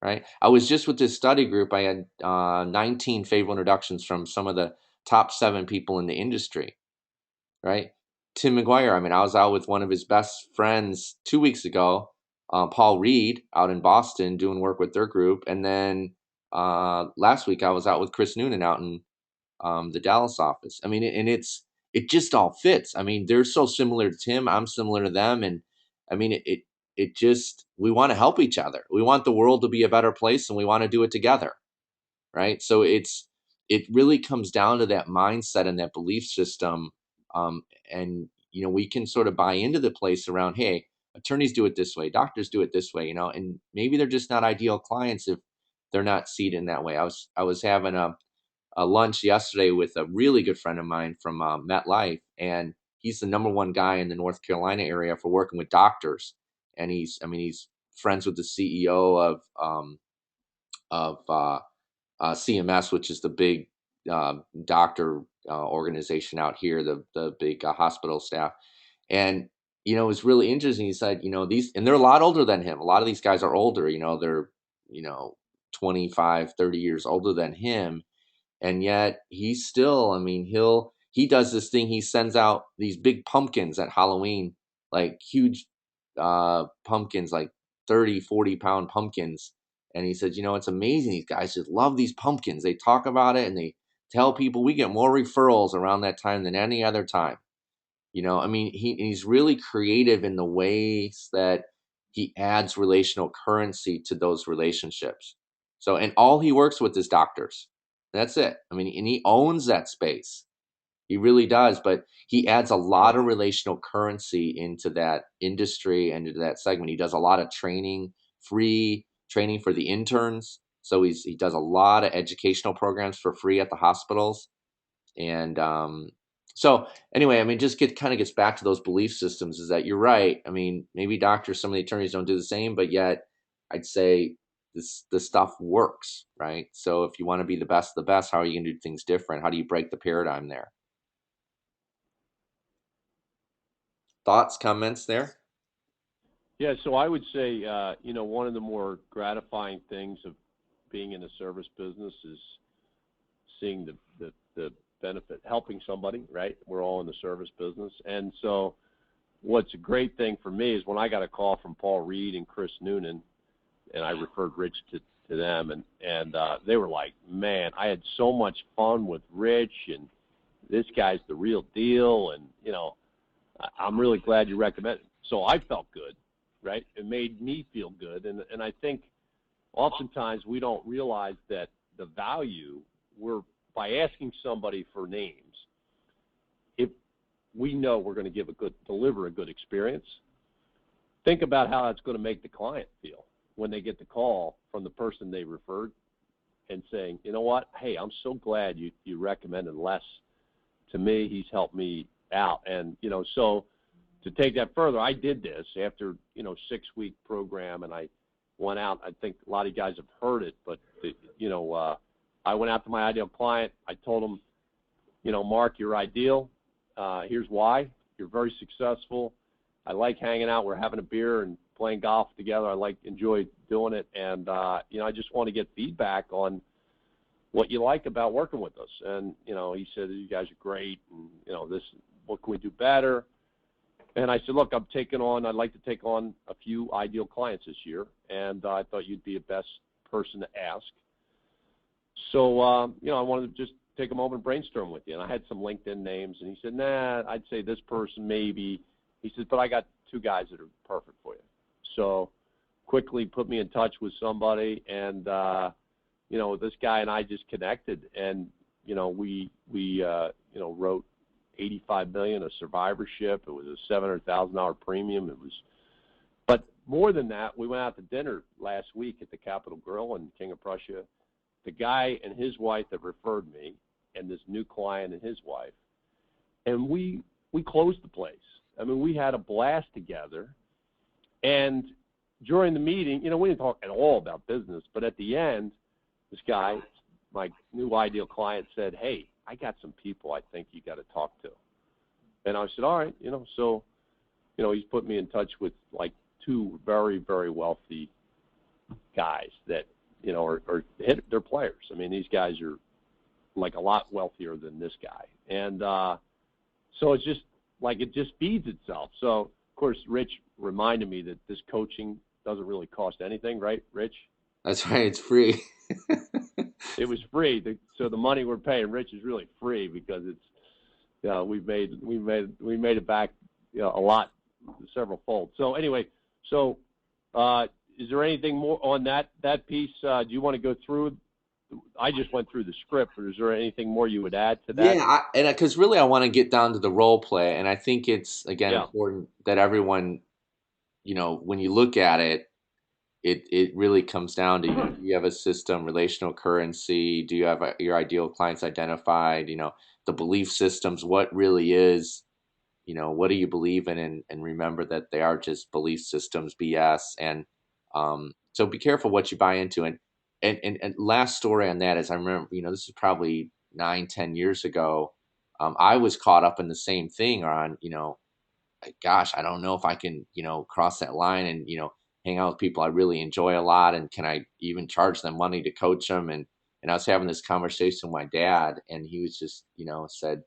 A: right? I was just with this study group. I had 19 favorable introductions from some of the top 7 people in the industry, right? Tim McGuire, I mean, I was out with one of his best friends 2 weeks ago, Paul Reed, out in Boston doing work with their group. And then last week I was out with Chris Noonan out in the Dallas office. I mean, and it just all fits. I mean, they're so similar to Tim. I'm similar to them, and I mean, it just we want to help each other. We want the world to be a better place, and we want to do it together, right? So it really comes down to that mindset and that belief system, and we can sort of buy into the place around, hey, attorneys do it this way, doctors do it this way, and maybe they're just not ideal clients if they're not seated in that way. I was having a lunch yesterday with a really good friend of mine from MetLife, and he's the number one guy in the North Carolina area for working with doctors. And he's friends with the CEO of CMS, which is the big doctor organization out here, the big hospital staff. And it was really interesting. He said, these, and they're a lot older than him. A lot of these guys are older. They're 25, 30 years older than him, and yet he's still, I mean, he does this thing. He sends out these big pumpkins at Halloween, like huge pumpkins, like 30, 40 pound pumpkins. And he said, it's amazing, these guys just love these pumpkins. They talk about it and they tell people. We get more referrals around that time than any other time. I mean, he's really creative in the ways that he adds relational currency to those relationships. So, and all he works with is doctors. That's it. I mean, and he owns that space. He really does, but he adds a lot of relational currency into that industry and into that segment. He does a lot of training, free training for the interns. So he does a lot of educational programs for free at the hospitals. And so anyway, I mean, just kind of gets back to those belief systems. Is that you're right? I mean, maybe doctors, some of the attorneys don't do the same, but yet I'd say this stuff works, right? So if you want to be the best, how are you going to do things different? How do you break the paradigm there? Thoughts, comments there?
B: Yeah, so I would say, one of the more gratifying things of being in the service business is seeing the benefit, helping somebody, right? We're all in the service business. And so what's a great thing for me is when I got a call from Paul Reed and Chris Noonan, and I referred Rich to them, and they were like, man, I had so much fun with Rich, and this guy's the real deal, and, I'm really glad you recommended him. So I felt good, right? It made me feel good. And I think oftentimes we don't realize that the value by asking somebody for names, if we know we're going to deliver a good experience, think about how that's going to make the client feel when they get the call from the person they referred and saying, you know what, hey, I'm so glad you recommended Les to me. He's helped me out. And, so to take that further, I did this after, 6-week program, and I went out. I think a lot of you guys have heard it, but, I went out to my ideal client. I told him, Mark, you're ideal. Here's why. You're very successful. I like hanging out. We're having a beer and playing golf together. I enjoy doing it. And, I just want to get feedback on what you like about working with us. And, he said, you guys are great. And, what can we do better? And I said, look, I'd like to take on a few ideal clients this year. And I thought you'd be the best person to ask. So, I wanted to just take a moment and brainstorm with you. And I had some LinkedIn names. And he said, nah, I'd say this person maybe. He said, but I got 2 guys that are perfect for you. So quickly put me in touch with somebody. And, this guy and I just connected. And, we wrote $85 million of survivorship. It was a $700,000 premium. But more than that, we went out to dinner last week at the Capitol Grill in King of Prussia. The guy and his wife that referred me, and this new client and his wife, and we closed the place. I mean, we had a blast together. And during the meeting, we didn't talk at all about business. But at the end, this guy, my new ideal client, said, hey, I got some people I think you got to talk to. And I said, all right, so, he's put me in touch with like 2 very, very wealthy guys that, they're players. I mean, these guys are like a lot wealthier than this guy. And so it's just like it just feeds itself. So, of course, Rich reminded me that this coaching doesn't really cost anything, right, Rich?
A: That's right. It's free.
B: It was free. So the money we're paying Rich is really free because it's, we made it back, a lot, several fold. So anyway, is there anything more on that piece? Do you want to go through? I just went through the script, but is there anything more you would add to that?
A: Yeah, because really I want to get down to the role play, and I think it's again important that everyone, when you look at it, it really comes down to do you have a system, relational currency? Do you have your ideal clients identified? The belief systems, what really is, what do you believe in? And remember that they are just belief systems, BS. And so be careful what you buy into. And last story on that is I remember, this is probably 9-10 years ago. I was caught up in the same thing on, gosh, I don't know if I can, cross that line and, hang out with people I really enjoy a lot. And can I even charge them money to coach them? And I was having this conversation with my dad, and he was just, said,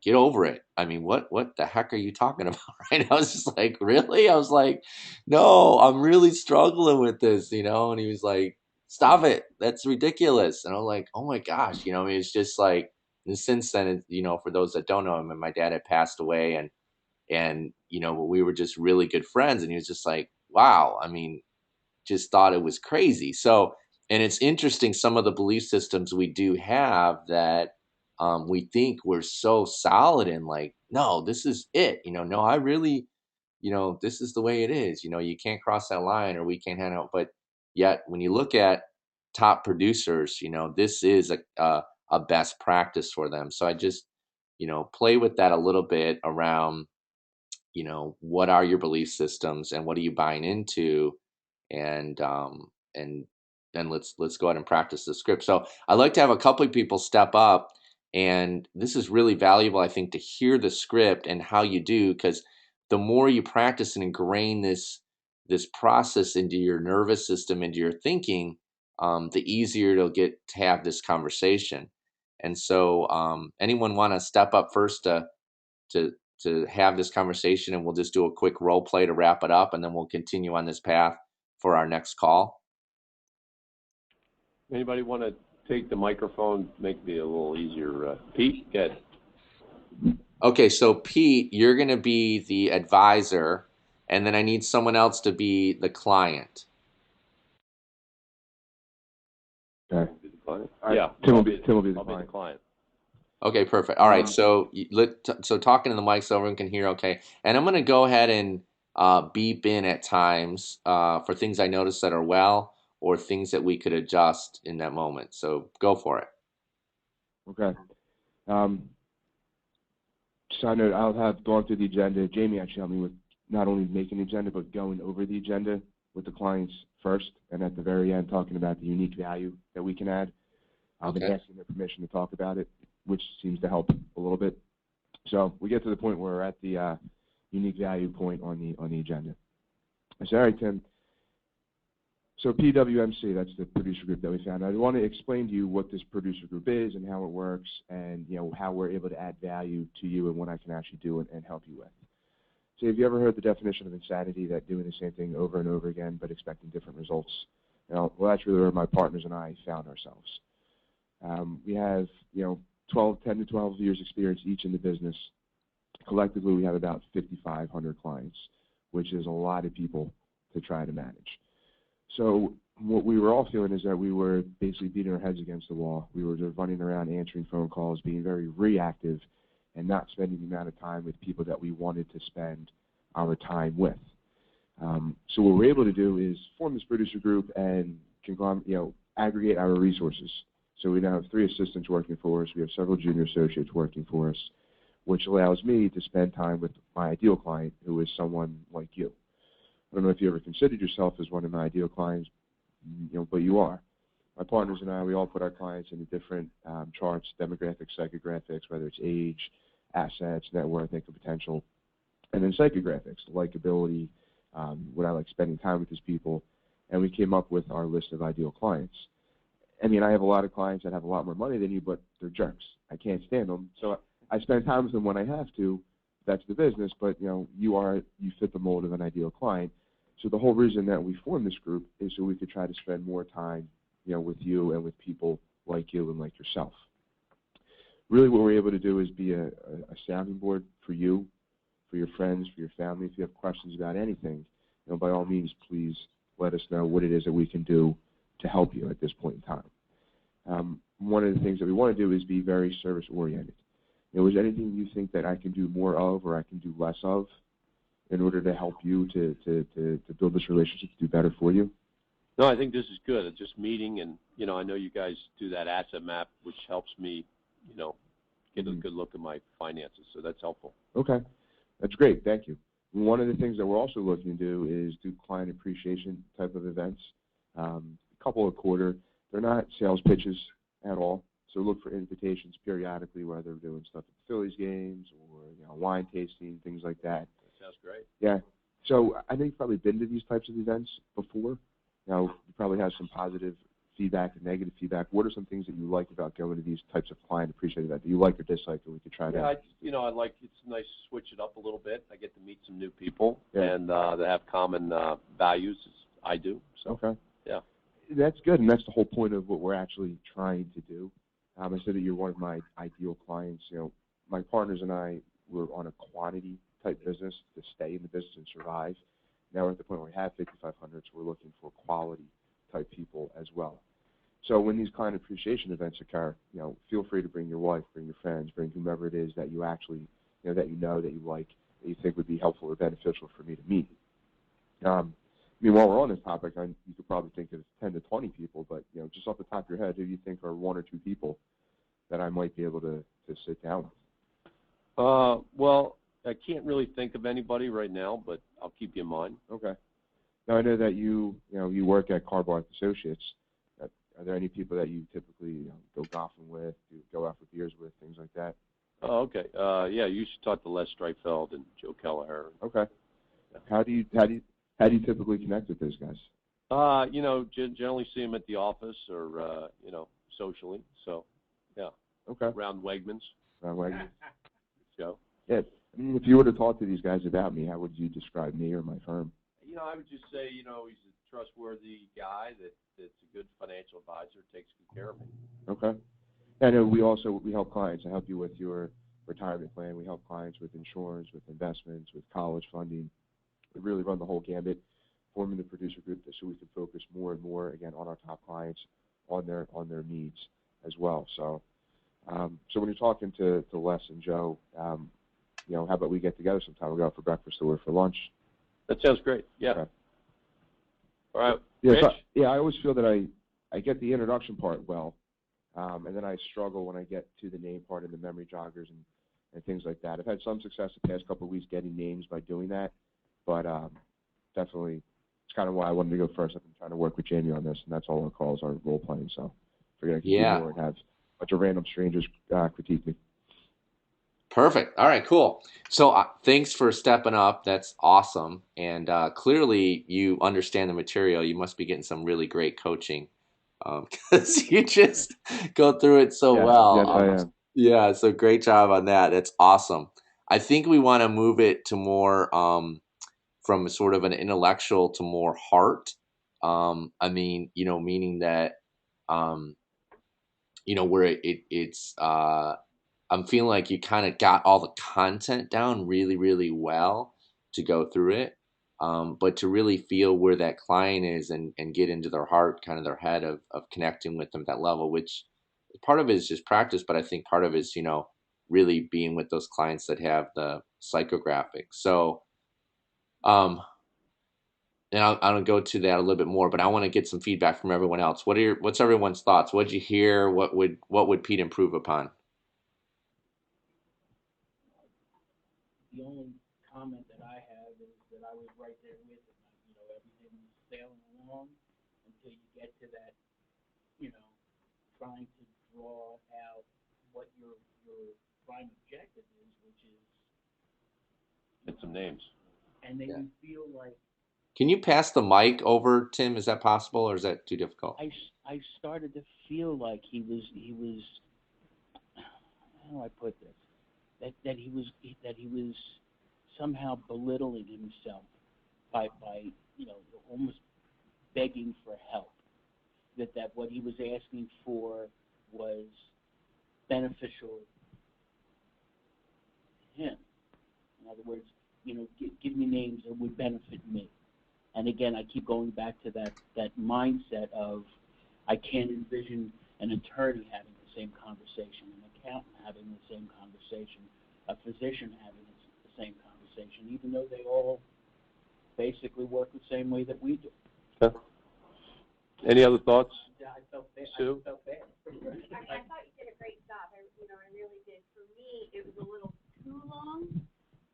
A: get over it. I mean, what the heck are you talking about? Right? I was just like, really? I was like, no, I'm really struggling with this, and he was like, stop it. That's ridiculous. And I'm like, oh my gosh, I mean, it's just like, And since then, for those that don't know him, my dad had passed away, and we were just really good friends, and he was just like, wow, I mean, just thought it was crazy. So, and it's interesting, some of the belief systems we do have that we think we're so solid in, like, no, this is it. No, I really, this is the way it is. You can't cross that line, or we can't handle it. But yet, when you look at top producers, this is a best practice for them. So I just, play with that a little bit around, what are your belief systems and what are you buying into, and then let's go ahead and practice the script. So I'd like to have a couple of people step up, and this is really valuable, I think, to hear the script and how you do, because the more you practice and ingrain this process into your nervous system, into your thinking, the easier it'll get to have this conversation. And so, anyone want to step up first to to have this conversation, and we'll just do a quick role play to wrap it up, and then we'll continue on this path for our next call.
B: Anybody want to take the microphone? Make me a little easier. Pete, go ahead.
A: Okay, so Pete, you're going to be the advisor, and then I need someone else to be the client.
I: Okay.
B: Yeah,
I: Tim will be the
B: client.
A: Okay, perfect. All right, so talking to the mic so everyone can hear. Okay, and I'm going to go ahead and beep in at times for things I notice that are well, or things that we could adjust in that moment. So go for it.
I: Okay. So I know I'll have gone through the agenda. Jamie actually helped me with not only making the agenda, but going over the agenda with the clients first, and at the very end talking about the unique value that we can add. I've been asking their permission to talk about it, which seems to help a little bit. So we get to the point where we're at the unique value point on the agenda. I said, all right, Tim. So PWMC, that's the producer group that we found. I want to explain to you what this producer group is and how it works, and how we're able to add value to you and what I can actually do and help you with. So have you ever heard the definition of insanity, that doing the same thing over and over again but expecting different results? Well, that's really where my partners and I found ourselves. We have 10 to 12 years experience each in the business. Collectively, we have about 5,500 clients, which is a lot of people to try to manage. So what we were all feeling is that we were basically beating our heads against the wall. We were just running around answering phone calls, being very reactive, and not spending the amount of time with people that we wanted to spend our time with. So what we're able to do is form this producer group and aggregate our resources. So we now have 3 assistants working for us. We have several junior associates working for us, which allows me to spend time with my ideal client, who is someone like you. I don't know if you ever considered yourself as one of my ideal clients, but you are. My partners and I, we all put our clients into different charts, demographics, psychographics, whether it's age, assets, net worth, income potential, and then psychographics, likability, what I like spending time with these people, and we came up with our list of ideal clients. I mean, I have a lot of clients that have a lot more money than you, but they're jerks. I can't stand them, so I spend time with them when I have to. That's the business, but you fit the mold of an ideal client. So the whole reason that we formed this group is so we could try to spend more time, with you and with people like you and like yourself. Really, what we're able to do is be a sounding board for you, for your friends, for your family. If you have questions about anything, by all means, please let us know what it is that we can do to help you at this point in time. One of the things that we want to do is be very service-oriented. Is there anything you think that I can do more of or I can do less of in order to help you to build this relationship, to do better for you?
B: No, I think this is good. It's just meeting, and I know you guys do that asset map, which helps me, get a good look at my finances. So that's helpful.
I: Okay, that's great. Thank you. One of the things that we're also looking to do is do client appreciation type of events. A couple a quarter. They're not sales pitches at all. So look for invitations periodically, whether we're doing stuff at the Phillies games or wine tasting, things like that.
B: That sounds great.
I: Yeah. So I know you've probably been to these types of events before. You probably have some positive feedback and negative feedback. What are some things that you like about going to these types of client appreciative events that you like or dislike that we could try to?
B: Yeah, I like, it's nice to switch it up a little bit. I get to meet some new people,
I: yeah.
B: And they have common values as I do. So
I: okay.
B: Yeah.
I: That's good, and that's the whole point of what we're actually trying to do. I said that you're one of my ideal clients. You know, my partners and I were on a quantity type business to stay in the business and survive. Now we're at the point where we have 5,500, so we're looking for quality type people as well. So when these client appreciation events occur, you know, feel free to bring your wife, bring your friends, bring whomever it is that you actually, that you like, that you think would be helpful or beneficial for me to meet. I mean, while we're on this topic, you could probably think of 10 to 20 people, but, you know, just off the top of your head, who do you think are one or two people that I might be able to sit down with?
B: Well, I can't really think of anybody right now, but I'll keep you in mind.
I: Okay. Now, I know that you work at Carbarth Associates. Are there any people that you typically go golfing with, go out for beers with, things like that?
B: Oh, okay. Yeah, you should talk to Les Streifeld and Joe Kelleher.
I: Okay. Yeah. How do you typically connect with those guys?
B: Generally see them at the office or socially. So, yeah.
I: Okay.
B: Around Wegmans.
I: Around Wegmans.
B: Joe.
I: Yeah. I mean, if you were to talk to these guys about me, how would you describe me or my firm?
B: I would just say, he's a trustworthy guy that's a good financial advisor, takes good care of me.
I: Okay. I know we help clients. I help you with your retirement plan. We help clients with insurance, with investments, with college funding. We really run the whole gambit, forming the producer group so we can focus more and more, again, on our top clients, on their needs as well. So so when you're talking to Les and Joe, how about we get together sometime? We'll go out for breakfast or for lunch.
B: That sounds great. Yeah.
I: Okay.
B: All right.
I: Yeah,
B: Rich?
I: I always feel that I get the introduction part well, and then I struggle when I get to the name part and the memory joggers and things like that. I've had some success the past couple of weeks getting names by doing that, but definitely it's kind of why I wanted to go first. I've been trying to work with Jamie on this, and that's all our calls are role playing. So I figured I could do more and have a bunch of random strangers critique me.
A: Perfect. All right, cool. So thanks for stepping up. That's awesome. And clearly you understand the material. You must be getting some really great coaching because you just go through it so well.
I: Yes, I am.
A: Yeah, so great job on that. That's awesome. I think we want to move it to more from sort of an intellectual to more heart. Meaning that, where it's I'm feeling like you kind of got all the content down really, really well to go through it. But to really feel where that client is and get into their heart, kind of their head of connecting with them at that level, which part of it is just practice, but I think part of it is, really being with those clients that have the psychographic. So, and I'll go to that a little bit more, but I want to get some feedback from everyone else. What's everyone's thoughts? What did you hear? What would Pete improve upon?
C: The only comment that I have is that I was right there with him. Everything was sailing along until you get to that, trying to draw out what your prime objective is, which is
B: get some names.
C: And then you feel like.
A: Can you pass the mic over, Tim? Is that possible, or is that too difficult?
C: I started to feel like he was. How do I put this? That he was somehow belittling himself by almost begging for help. That what he was asking for was beneficial to him. In other words, give me names that would benefit me. And again, I keep going back to that mindset of I can't envision an attorney having the same conversation, an accountant having the same conversation, a physician having the same conversation, even though they all basically work the same way that we do.
B: Okay. Any other thoughts?
C: I felt bad.
B: Sue?
C: I felt bad.
H: I thought you did a great job. I really did. For me, it was a little too long.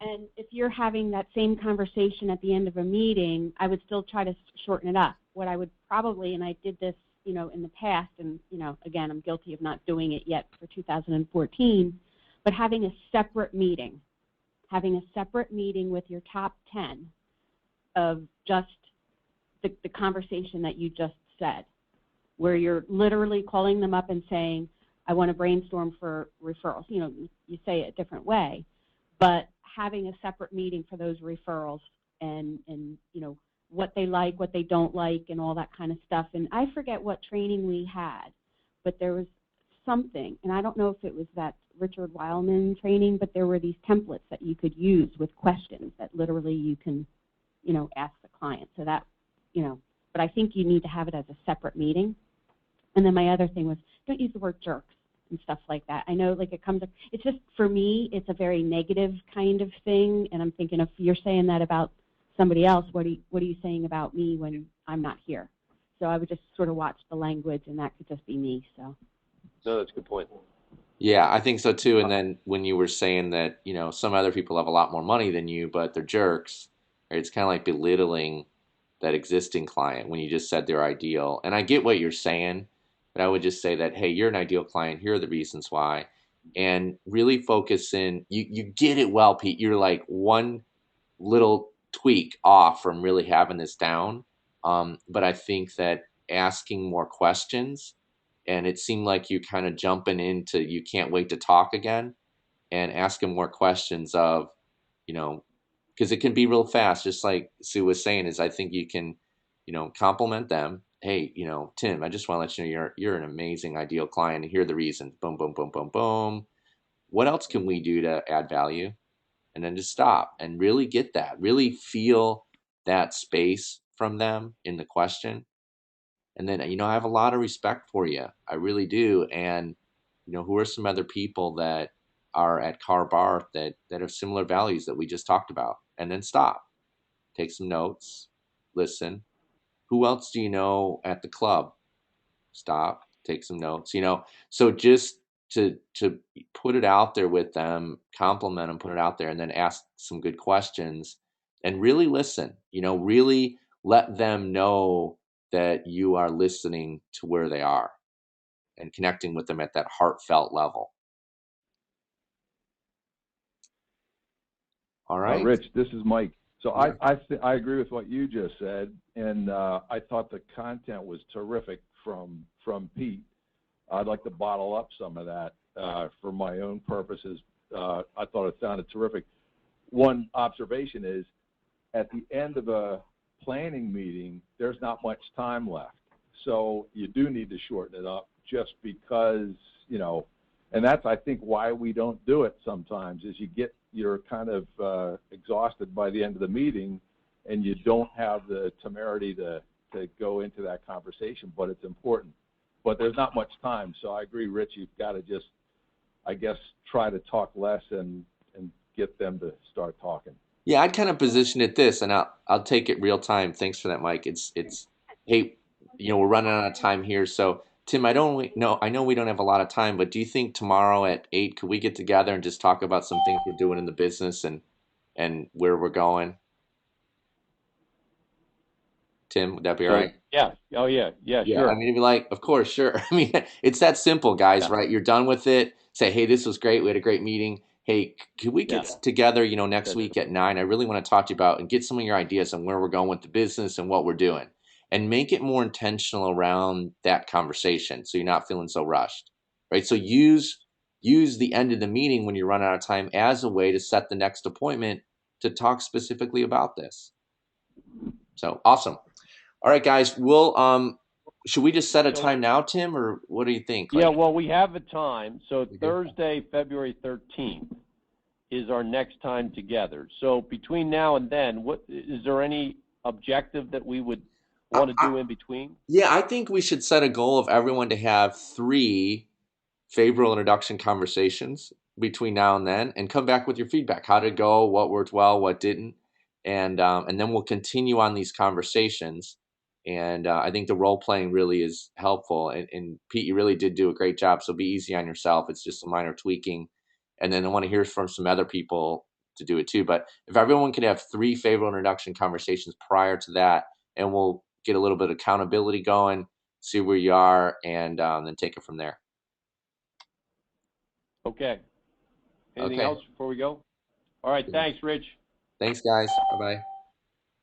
H: And if you're having that same conversation at the end of a meeting, I would still try to shorten it up. What I would probably, and I did this, in the past, and, again, I'm guilty of not doing it yet for 2014, but having a separate meeting with your top 10 of just the conversation that you just said, where you're literally calling them up and saying, I want to brainstorm for referrals. You say it a different way, but having a separate meeting for those referrals and what they like, what they don't like, and all that kind of stuff. And I forget what training we had, but there was something, and I don't know if it was that Richard Weilman training, but there were these templates that you could use with questions that literally you can, ask the client. So that, but I think you need to have it as a separate meeting. And then my other thing was, don't use the word jerks and stuff like that. I know, it's just, for me, it's a very negative kind of thing, and I'm thinking, if you're saying that about somebody else, what are you saying about me when I'm not here? So I would just sort of watch the language, and that could just be me. So.
B: No, that's a good point.
A: Yeah, I think so too. And then when you were saying that, some other people have a lot more money than you, but they're jerks, right? It's kind of like belittling that existing client when you just said they're ideal. And I get what you're saying, but I would just say that, hey, you're an ideal client. Here are the reasons why. And really focus in. You get it well, Pete. You're like one little tweak off from really having this down. But I think that asking more questions, and it seemed like you kind of jumping into you can't wait to talk again, and asking more questions of, you know, because it can be real fast. Just like Sue was saying, is I think you can, compliment them. Hey, Tim, I just want to let you know you're an amazing ideal client. And here are the reasons. Boom, boom, boom, boom, boom. What else can we do to add value? And then just stop and really get that, really feel that space from them in the question. And then, I have a lot of respect for you. I really do. And, who are some other people that are at Car Bar that have similar values that we just talked about? And then stop, take some notes, listen. Who else do you know at the club? Stop, take some notes, so just to put it out there with them, compliment them, put it out there, and then ask some good questions and really listen, really let them know that you are listening to where they are and connecting with them at that heartfelt level. All right.
D: Rich, this is Mike. So
A: Yeah.
D: I agree with what you just said, and I thought the content was terrific from Pete. I'd like to bottle up some of that for my own purposes. I thought it sounded terrific. One observation is, at the end of a planning meeting, there's not much time left. So you do need to shorten it up, just because, and that's, I think, why we don't do it sometimes, is you're kind of exhausted by the end of the meeting, and you don't have the temerity to go into that conversation, but it's important. But there's not much time, so I agree, Rich, you've got to just, I guess, try to talk less and get them to start talking.
A: Yeah, I'd kind of position it this, and I'll take it real time. Thanks for that, Mike. It's hey, we're running out of time here. So Tim, I know we don't have a lot of time, but do you think tomorrow at 8 could we get together and just talk about some things we're doing in the business and where we're going? Tim, would that be all right?
B: Yeah. Oh, yeah. Yeah,
A: Yeah,
B: sure.
A: I mean, it'd be like, of course, sure. I mean, it's that simple, guys,
B: Yeah.
A: right? You're done with it. Say, hey, this was great. We had a great meeting. Hey, could we get together, next week at 9? I really want to talk to you about and get some of your ideas on where we're going with the business and what we're doing, and make it more intentional around that conversation, so you're not feeling so rushed, right? So use the end of the meeting when you run out of time as a way to set the next appointment to talk specifically about this. So awesome. All right, guys. Should we just set a time now, Tim, or what do you think?
B: Yeah, well, we have a time. So
A: We do?
B: Thursday, February 13th is our next time together. So between now and then, is there any objective that we would want to do in between?
A: Yeah, I think we should set a goal of everyone to have 3 favorable introduction conversations between now and then, and come back with your feedback. How did it go? What worked well? What didn't? And then we'll continue on these conversations. And I think the role playing really is helpful. And Pete, you really did do a great job. So be easy on yourself. It's just a minor tweaking. And then I want to hear from some other people to do it too. But if everyone could have 3 favorable introduction conversations prior to that, and we'll get a little bit of accountability going, see where you are, and then take it from there.
B: Okay. Anything
A: Okay.
B: else before we go? All right. Thanks, Rich.
A: Thanks, guys. Bye-bye.